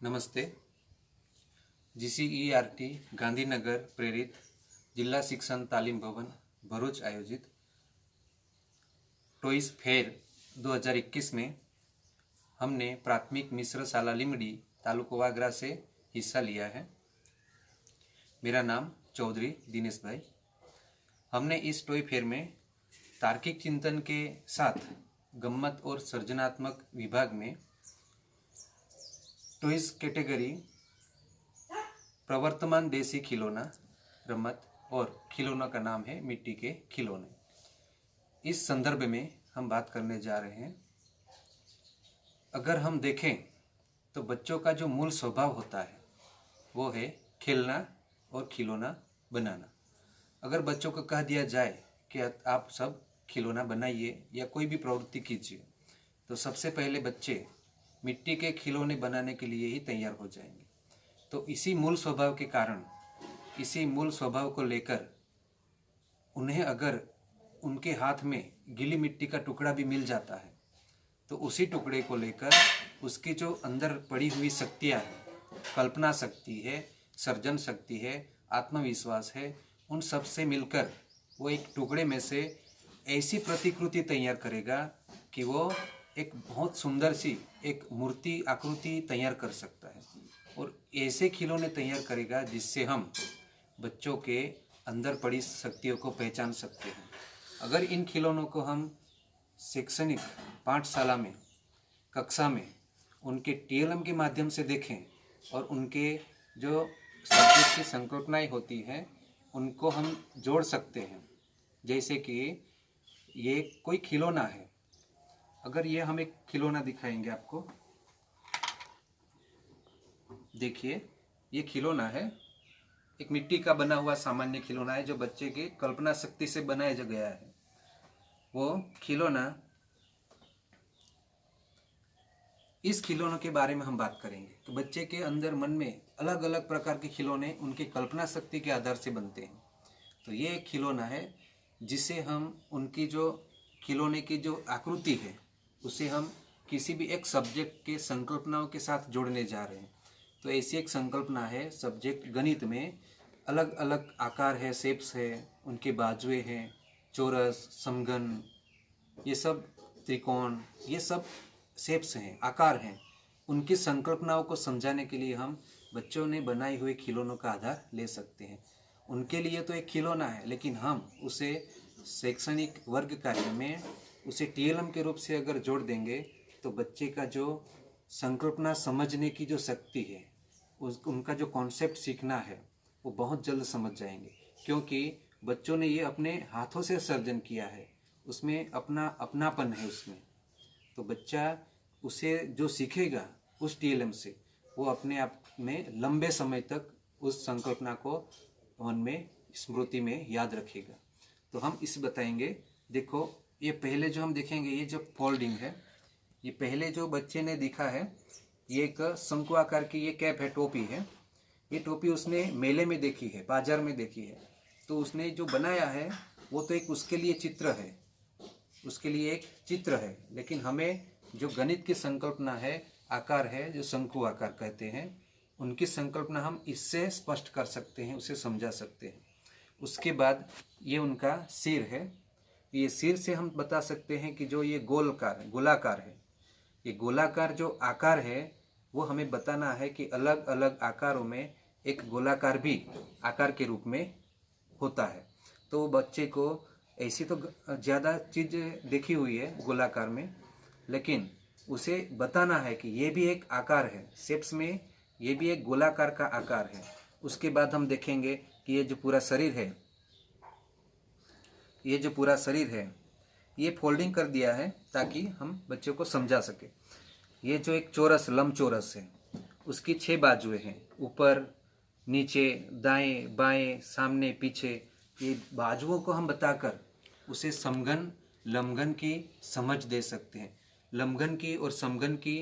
नमस्ते। GCERT गांधीनगर प्रेरित जिला शिक्षण तालीम भवन भरूच आयोजित टॉयज फेयर 2021 में हमने प्राथमिक मिश्र शाला लिमड़ी तालुका वागरा से हिस्सा लिया है। मेरा नाम चौधरी दिनेश भाई। हमने इस टॉय फेयर में तार्किक चिंतन के साथ गम्मत और सृजनात्मक विभाग में टॉयज कैटेगरी प्रवर्तमान देसी खिलौना रमत और खिलौना का नाम है मिट्टी के खिलौने। इस संदर्भ में हम बात करने जा रहे हैं। अगर हम देखें तो बच्चों का जो मूल स्वभाव होता है वो है खेलना और खिलौना बनाना। अगर बच्चों को कह दिया जाए कि आप सब खिलौना बनाइए या कोई भी प्रवृत्ति कीजिए तो सबसे पहले बच्चे मिट्टी के खिलौने बनाने के लिए ही तैयार हो जाएंगे। तो इसी मूल स्वभाव के कारण, इसी मूल स्वभाव को लेकर उन्हें अगर उनके हाथ में गीली मिट्टी का टुकड़ा भी मिल जाता है तो उसी टुकड़े को लेकर उसकी जो अंदर पड़ी हुई शक्तियाँ हैं, कल्पना शक्ति है, सर्जन शक्ति है, आत्मविश्वास है, उन सब से मिलकर वो एक टुकड़े में से ऐसी प्रतिकृति तैयार करेगा कि वो एक बहुत सुंदर सी एक मूर्ति आकृति तैयार कर सकता है और ऐसे खिलौने तैयार करेगा जिससे हम बच्चों के अंदर पड़ी शक्तियों को पहचान सकते हैं। अगर इन खिलौनों को हम शैक्षणिक पाठशाला में, कक्षा में उनके TLM के माध्यम से देखें और उनके जो सब्जेक्ट की संकल्पनाएं होती हैं उनको हम जोड़ सकते हैं। जैसे कि ये कोई खिलौना है, अगर ये हम एक खिलौना दिखाएंगे आपको, देखिए ये खिलौना है, एक मिट्टी का बना हुआ सामान्य खिलौना है जो बच्चे की कल्पना शक्ति से बनाया गया है। वो खिलौना, इस खिलौनों के बारे में हम बात करेंगे तो बच्चे के अंदर मन में अलग अलग प्रकार के खिलौने उनकी कल्पना शक्ति के आधार से बनते हैं। तो ये एक खिलौना है जिसे हम उनकी जो खिलौने की जो आकृति है उसे हम किसी भी एक सब्जेक्ट के संकल्पनाओं के साथ जोड़ने जा रहे हैं। तो ऐसी एक संकल्पना है, सब्जेक्ट गणित में अलग अलग आकार है, शेप्स है, उनके बाजुए हैं, चौरस, समघन, ये सब त्रिकोण, ये सब शेप्स हैं, आकार हैं। उनकी संकल्पनाओं को समझाने के लिए हम बच्चों ने बनाई हुई खिलौनों का आधार ले सकते हैं। उनके लिए तो एक खिलौना है लेकिन हम उसे शैक्षणिक वर्ग कार्य में उसे TLM के रूप से अगर जोड़ देंगे तो बच्चे का जो संकल्पना समझने की जो शक्ति है, उनका जो कॉन्सेप्ट सीखना है वो बहुत जल्द समझ जाएंगे, क्योंकि बच्चों ने ये अपने हाथों से सर्जन किया है, उसमें अपना अपनापन है उसमें। तो बच्चा उसे जो सीखेगा उस TLM से वो अपने आप में लंबे समय तक उस संकल्पना को मन में, स्मृति में याद रखेगा। तो हम इस बताएंगे। देखो ये पहले जो हम देखेंगे, ये जो फोल्डिंग है, ये पहले जो बच्चे ने दिखा है, ये एक शंकु आकार की ये कैप है, टोपी है। ये टोपी उसने मेले में देखी है, बाजार में देखी है। तो उसने जो बनाया है वो तो एक उसके लिए चित्र है, उसके लिए एक चित्र है। लेकिन हमें जो गणित की संकल्पना है, आकार है, जो शंकु आकार कहते हैं, उनकी संकल्पना हम इससे स्पष्ट कर सकते हैं, उसे समझा सकते हैं। उसके बाद ये उनका सिर है। ये सिर से हम बता सकते हैं कि जो ये गोलाकार है, ये गोलाकार जो आकार है वो हमें बताना है कि अलग अलग आकारों में एक गोलाकार भी आकार के रूप में होता है। तो बच्चे को ऐसी तो ज़्यादा चीज़ देखी हुई है गोलाकार में, लेकिन उसे बताना है कि ये भी एक आकार है, शेप्स में ये भी एक गोलाकार का आकार है। उसके बाद हम देखेंगे कि ये जो पूरा शरीर है, ये जो पूरा शरीर है ये फोल्डिंग कर दिया है ताकि हम बच्चों को समझा सके। ये जो एक चौरस, लंबचौरस है, उसकी 6 बाजुएं हैं, ऊपर, नीचे, दाएं, बाएं, सामने, पीछे। ये बाजुओं को हम बताकर उसे समघन, लंबघन की समझ दे सकते हैं, लंबघन की और समघन की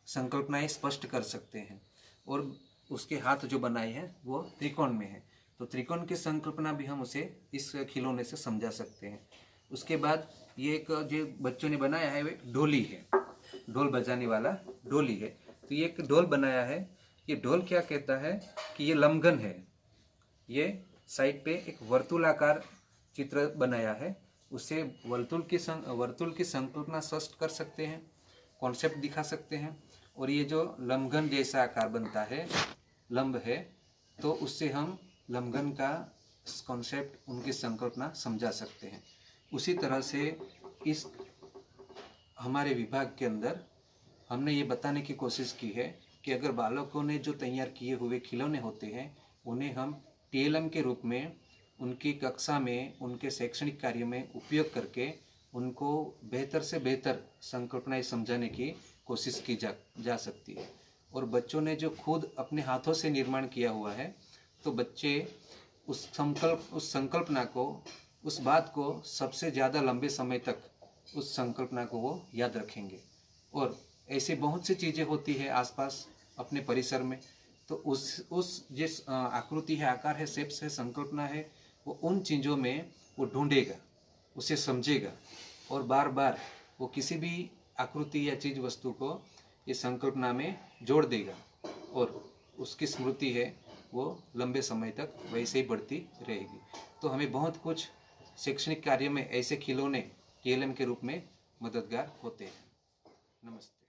संकल्पनाएं स्पष्ट कर सकते हैं। और उसके हाथ जो बनाए हैं वो त्रिकोण में है, तो त्रिकोण की संकल्पना भी हम उसे इस खिलौने से समझा सकते हैं। उसके बाद ये एक जो बच्चों ने बनाया है वो ढोली है, ढोल बजाने वाला ढोली है। तो ये एक ढोल बनाया है ये ढोल क्या कहता है कि ये लमघन है, ये साइड पे एक वर्तुलाकार चित्र बनाया है, उससे वर्तुल की संकल्पना स्पष्ट कर सकते हैं, कॉन्सेप्ट दिखा सकते हैं। और ये जो लमघन जैसा आकार बनता है, लंब है, तो उससे हम लमघन का कॉन्सेप्ट, उनकी संकल्पना समझा सकते हैं। उसी तरह से इस हमारे विभाग के अंदर हमने ये बताने की कोशिश की है कि अगर बालकों ने जो तैयार किए हुए खिलौने होते हैं उन्हें हम टीएलएम के रूप में उनकी कक्षा में, उनके शैक्षणिक कार्य में उपयोग करके उनको बेहतर से बेहतर संकल्पनाएं समझाने की कोशिश की जा सकती है। और बच्चों ने जो खुद अपने हाथों से निर्माण किया हुआ है, तो बच्चे उस संकल्पना को, उस बात को सबसे ज़्यादा लंबे समय तक उस संकल्पना को वो याद रखेंगे। और ऐसी बहुत सी चीज़ें होती है आसपास अपने परिसर में, तो उस जिस आकृति है, आकार है, शेप्स है, संकल्पना है, वो उन चीज़ों में वो ढूंढेगा, उसे समझेगा और बार बार वो किसी भी आकृति या चीज़ वस्तु को ये संकल्पना में जोड़ देगा और उसकी स्मृति है वो लंबे समय तक वैसे ही बढ़ती रहेगी। तो हमें बहुत कुछ शैक्षणिक कार्य में ऐसे खिलौने टीएलएम के रूप में मददगार होते हैं। नमस्ते।